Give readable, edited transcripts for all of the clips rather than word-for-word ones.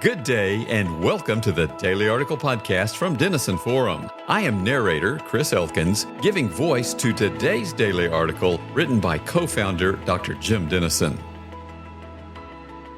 Good day and welcome to the Daily Article Podcast from Denison Forum. I am narrator Chris Elkins, giving voice to today's daily article written by co-founder Dr. Jim Denison.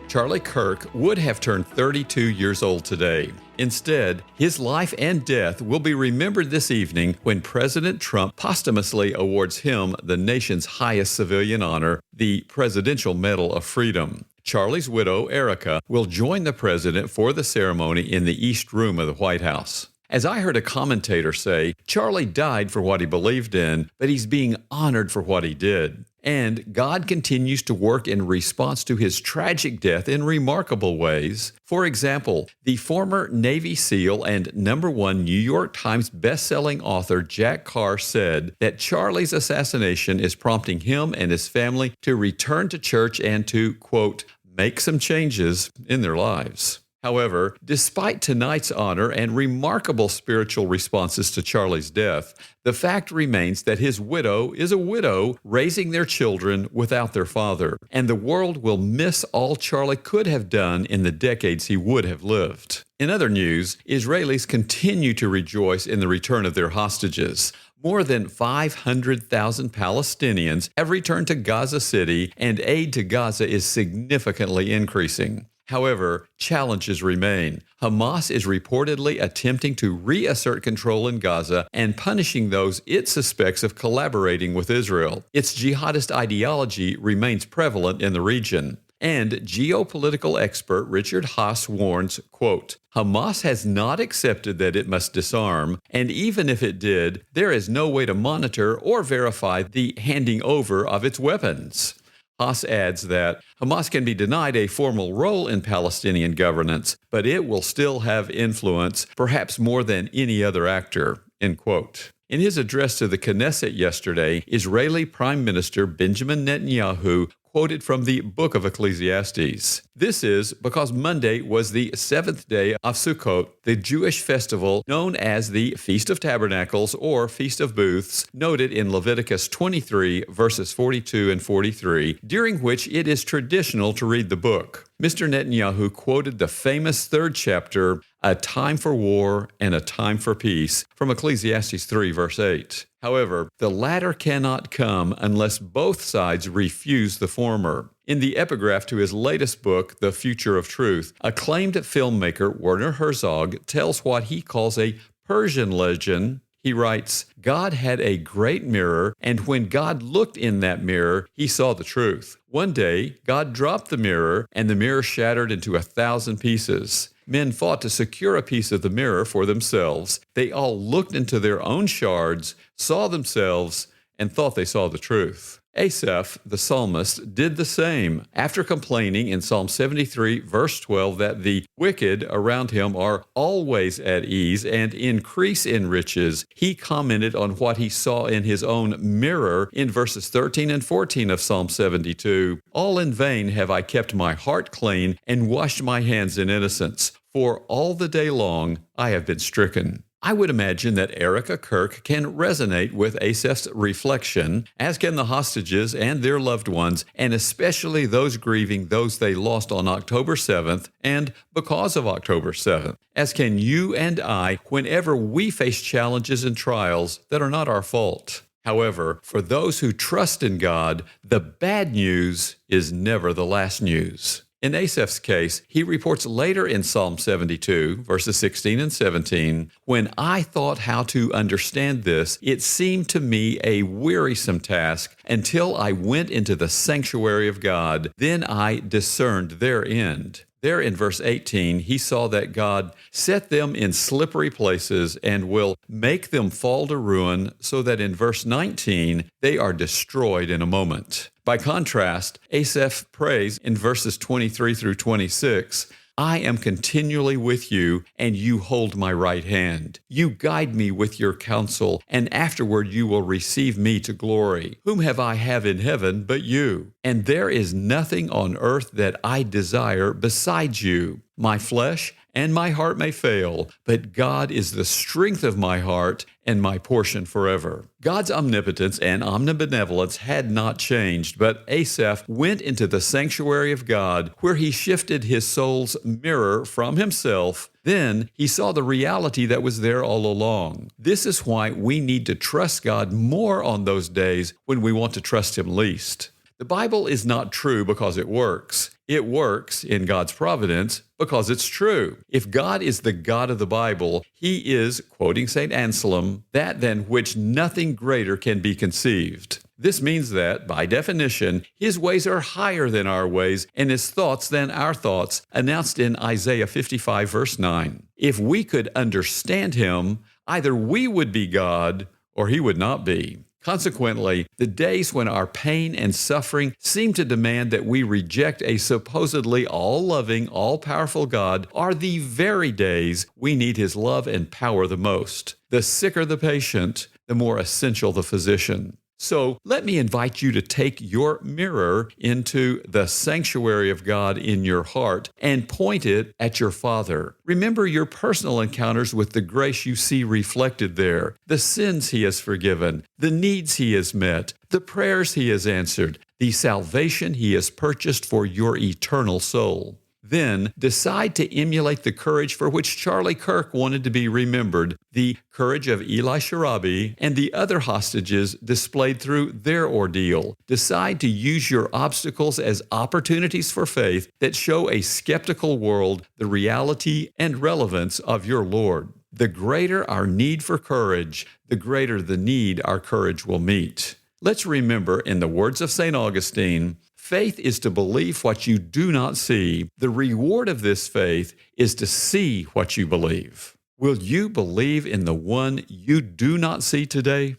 Charlie Kirk would have turned 32 years old today. Instead, his life and death will be remembered this evening when President Trump posthumously awards him the nation's highest civilian honor, the Presidential Medal of Freedom. Charlie's widow, Erika, will join the president for the ceremony in the East Room of the White House. As I heard a commentator say, Charlie died for what he believed in, but he's being honored for what he did. And God continues to work in response to his tragic death in remarkable ways. For example, the former Navy SEAL and #1 New York Times bestselling author Jack Carr said that Charlie's assassination is prompting him and his family to return to church and to, quote, make some changes in their lives. However, despite tonight's honor and remarkable spiritual responses to Charlie's death, the fact remains that his widow is a widow raising their children without their father, and the world will miss all Charlie could have done in the decades he would have lived. In other news, Israelis continue to rejoice in the return of their hostages. More than 500,000 Palestinians have returned to Gaza City, and aid to Gaza is significantly increasing. However, challenges remain. Hamas is reportedly attempting to reassert control in Gaza and punishing those it suspects of collaborating with Israel. Its jihadist ideology remains prevalent in the region. And geopolitical expert Richard Haass warns, quote, Hamas has not accepted that it must disarm, and even if it did, there is no way to monitor or verify the handing over of its weapons. Haass adds that Hamas can be denied a formal role in Palestinian governance, but it will still have influence, perhaps more than any other actor, end quote. In his address to the Knesset yesterday, Israeli Prime Minister Benjamin Netanyahu quoted from the book of Ecclesiastes. This is because Monday was the seventh day of Sukkot, the Jewish festival known as the Feast of Tabernacles or Feast of Booths, noted in Leviticus 23, verses 42 and 43, during which it is traditional to read the book. Mr. Netanyahu quoted the famous third chapter, A Time for War and a Time for Peace, from Ecclesiastes 3, verse 8. However, the latter cannot come unless both sides refuse the former. In the epigraph to his latest book, The Future of Truth, acclaimed filmmaker Werner Herzog tells what he calls a Persian legend. He writes, God had a great mirror, and when God looked in that mirror, he saw the truth. One day, God dropped the mirror, and the mirror shattered into 1,000 pieces. Men fought to secure a piece of the mirror for themselves. They all looked into their own shards, saw themselves, and thought they saw the truth. Asaph, the psalmist, did the same. After complaining in Psalm 73, verse 12, that the wicked around him are always at ease and increase in riches, he commented on what he saw in his own mirror in verses 13 and 14 of Psalm 72. All in vain have I kept my heart clean and washed my hands in innocence, for all the day long I have been stricken. I would imagine that Erika Kirk can resonate with Asaph's reflection, as can the hostages and their loved ones, and especially those grieving those they lost on October 7th and because of October 7th, as can you and I whenever we face challenges and trials that are not our fault. However, for those who trust in God, the bad news is never the last news. In Asaph's case, he reports later in Psalm 72, verses 16 and 17, when I thought how to understand this, it seemed to me a wearisome task until I went into the sanctuary of God. Then I discerned their end. There in verse 18, he saw that God set them in slippery places and will make them fall to ruin, so that in verse 19, they are destroyed in a moment. By contrast, Asaph prays in verses 23 through 26, I am continually with you, and you hold my right hand. You guide me with your counsel, and afterward you will receive me to glory. Whom have I in heaven but you? And there is nothing on earth that I desire besides you. My flesh and my heart may fail, but God is the strength of my heart and my portion forever. God's omnipotence and omnibenevolence had not changed, but Asaph went into the sanctuary of God, where he shifted his soul's mirror from himself. Then he saw the reality that was there all along. This is why we need to trust God more on those days when we want to trust Him least. The Bible is not true because it works. It works in God's providence because it's true. If God is the God of the Bible, He is, quoting St. Anselm, that than which nothing greater can be conceived. This means that, by definition, His ways are higher than our ways and His thoughts than our thoughts, announced in Isaiah 55, verse 9. If we could understand Him, either we would be God or He would not be. Consequently, the days when our pain and suffering seem to demand that we reject a supposedly all-loving, all-powerful God are the very days we need His love and power the most. The sicker the patient, the more essential the physician. So let me invite you to take your mirror into the sanctuary of God in your heart and point it at your Father. Remember your personal encounters with the grace you see reflected there, the sins He has forgiven, the needs He has met, the prayers He has answered, the salvation He has purchased for your eternal soul. Then decide to emulate the courage for which Charlie Kirk wanted to be remembered, the courage of Eli Sharabi and the other hostages displayed through their ordeal. Decide to use your obstacles as opportunities for faith that show a skeptical world the reality and relevance of your Lord. The greater our need for courage, the greater the need our courage will meet. Let's remember, in the words of St. Augustine, faith is to believe what you do not see. The reward of this faith is to see what you believe. Will you believe in the one you do not see today?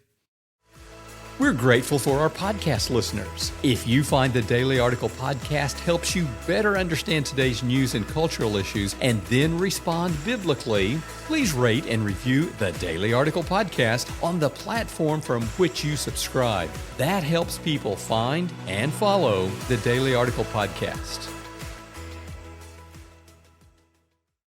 We're grateful for our podcast listeners. If you find the Daily Article podcast helps you better understand today's news and cultural issues and then respond biblically, please rate and review the Daily Article podcast on the platform from which you subscribe. That helps people find and follow the Daily Article podcast.